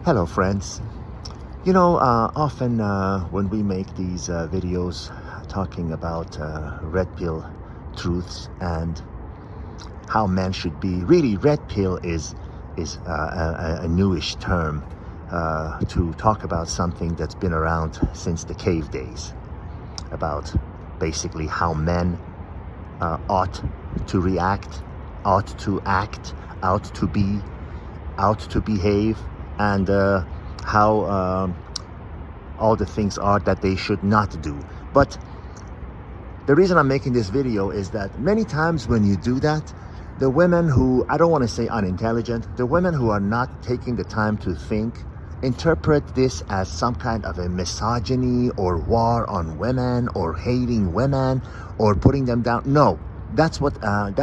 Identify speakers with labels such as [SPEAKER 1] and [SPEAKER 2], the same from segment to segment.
[SPEAKER 1] Hello friends. Often when we make these videos talking about red pill truths and how men should be, really red pill is a newish term to talk about something that's been around since the cave days, about basically how men ought to react, ought to act, ought to be, ought to behave, and how all the things are that they should not do. But the reason I'm making this video is that many times when you do that, the women who, I don't want to say unintelligent, the women who are not taking the time to think, interpret this as some kind of a misogyny or war on women or hating women or putting them down. No, that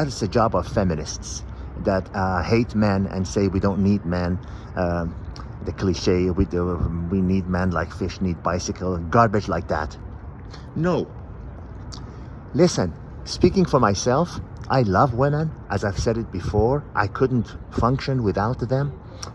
[SPEAKER 1] is the job of feminists that hate men and say we don't need men. The cliche, we need men like fish need bicycle, garbage like that. No. Listen, speaking for myself, I love women. As I've said it before, I couldn't function without them.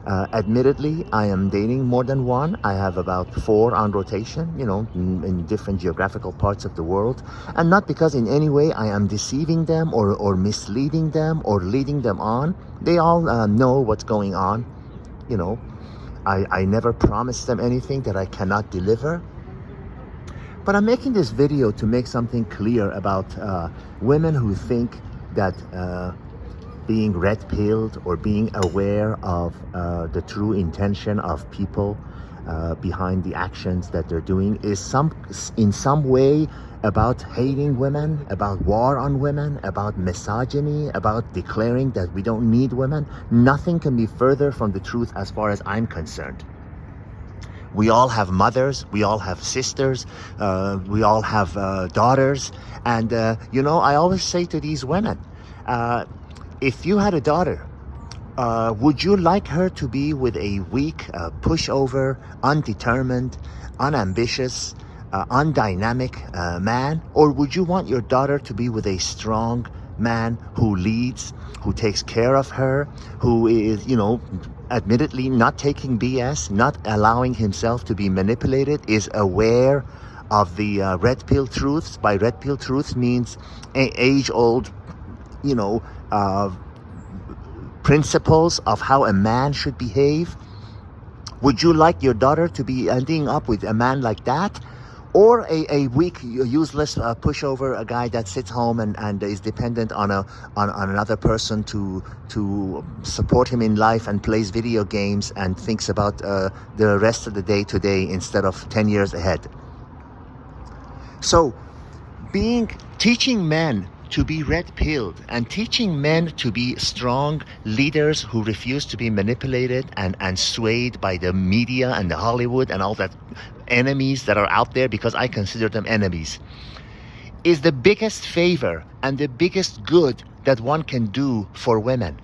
[SPEAKER 1] Admittedly, I am dating more than one. I have about 4 on rotation, in different geographical parts of the world. And not because in any way I am deceiving them or misleading them or leading them on. They all know what's going on. I never promised them anything that I cannot deliver. But I'm making this video to make something clear about women who think that being red-pilled or being aware of the true intention of people behind the actions that they're doing is in some way about hating women, about war on women, about misogyny, about declaring that we don't need women. Nothing can be further from the truth as far as I'm concerned. We all have mothers, we all have sisters, we all have daughters. And, I always say to these women, if you had a daughter, would you like her to be with a weak, pushover, undetermined, unambitious, undynamic man? Or would you want your daughter to be with a strong man who leads, who takes care of her, who is, admittedly not taking BS, not allowing himself to be manipulated, is aware of the red pill truths? By red pill truths means age-old, principles of how a man should behave. Would you like your daughter to be ending up with a man like that? Or a weak, useless pushover, a guy that sits home and is dependent on another person to support him in life and plays video games and thinks about the rest of the day today instead of 10 years ahead. So teaching men to be red-pilled and teaching men to be strong leaders who refuse to be manipulated and swayed by the media and the Hollywood and all that enemies that are out there, because I consider them enemies, is the biggest favor and the biggest good that one can do for women.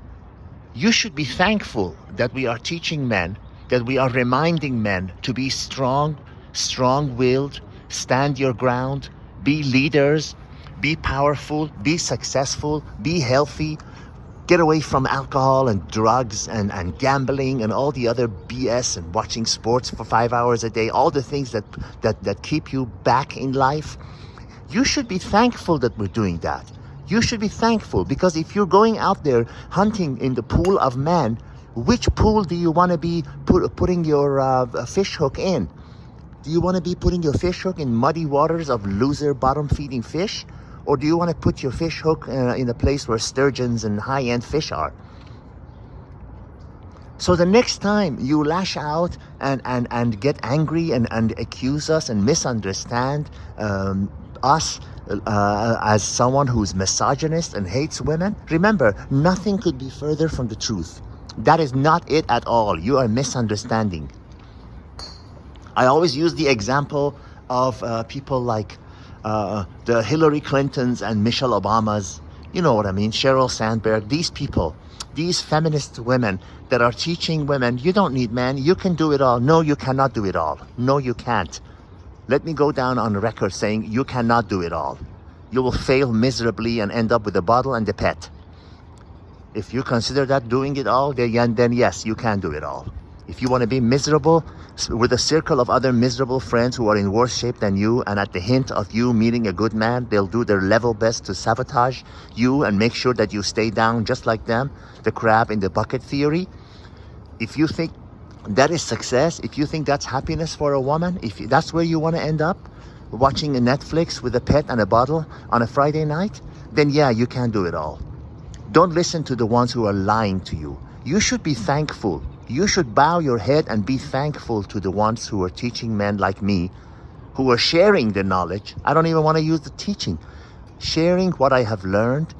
[SPEAKER 1] You should be thankful that we are teaching men, that we are reminding men to be strong-willed, stand your ground, be leaders, be powerful, be successful, be healthy, get away from alcohol and drugs and gambling and all the other BS and watching sports for 5 hours a day, all the things that keep you back in life. You should be thankful that we're doing that. You should be thankful, because if you're going out there hunting in the pool of men, which pool do you want to be putting your fish hook in? Do you want to be putting your fish hook in muddy waters of loser bottom-feeding fish? Or do you want to put your fish hook in a place where sturgeons and high-end fish are? So the next time you lash out and get angry and accuse us and misunderstand us as someone who's misogynist and hates women, remember, nothing could be further from the truth. That is not it at all. You are misunderstanding. I always use the example of people like the Hillary Clintons and Michelle Obamas, you know what I mean, Sheryl Sandberg, these people, these feminist women that are teaching women, you don't need men, you can do it all. No, you cannot do it all. No, you can't. Let me go down on record saying you cannot do it all. You will fail miserably and end up with a bottle and a pet. If you consider that doing it all, then yes, you can do it all. If you want to be miserable with a circle of other miserable friends who are in worse shape than you, and at the hint of you meeting a good man, they'll do their level best to sabotage you and make sure that you stay down just like them, the crab in the bucket theory. If you think that is success, if you think that's happiness for a woman, if that's where you want to end up, watching a Netflix with a pet and a bottle on a Friday night, then yeah, you can do it all. Don't listen to the ones who are lying to you. You should be thankful. You should bow your head and be thankful to the ones who are teaching men like me, who are sharing the knowledge. I don't even want to use the teaching. Sharing what I have learned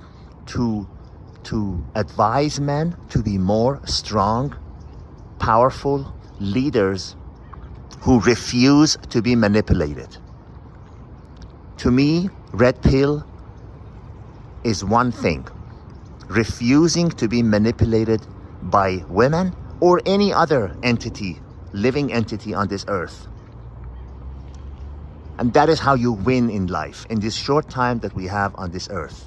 [SPEAKER 1] to advise men to be more strong, powerful leaders who refuse to be manipulated. To me, Red Pill is one thing: refusing to be manipulated by women or any other entity, living entity on this earth. And that is how you win in life, in this short time that we have on this earth.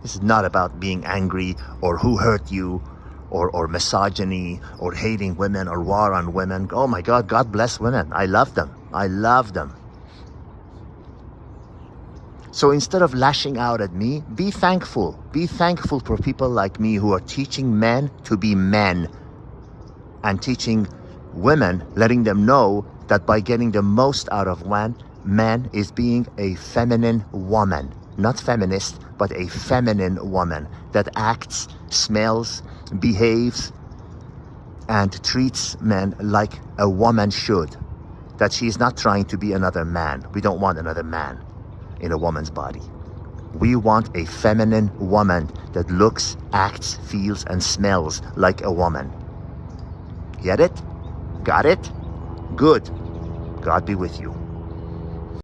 [SPEAKER 1] This is not about being angry or who hurt you or misogyny or hating women or war on women. Oh my God, God bless women. I love them. I love them. So instead of lashing out at me, be thankful. Be thankful for people like me who are teaching men to be men, and teaching women, letting them know that by getting the most out of one man is being a feminine woman. Not feminist, but a feminine woman that acts, smells, behaves, and treats men like a woman should. That she is not trying to be another man. We don't want another man in a woman's body. We want a feminine woman that looks, acts, feels, and smells like a woman. Get it? Got it? Good. God be with you.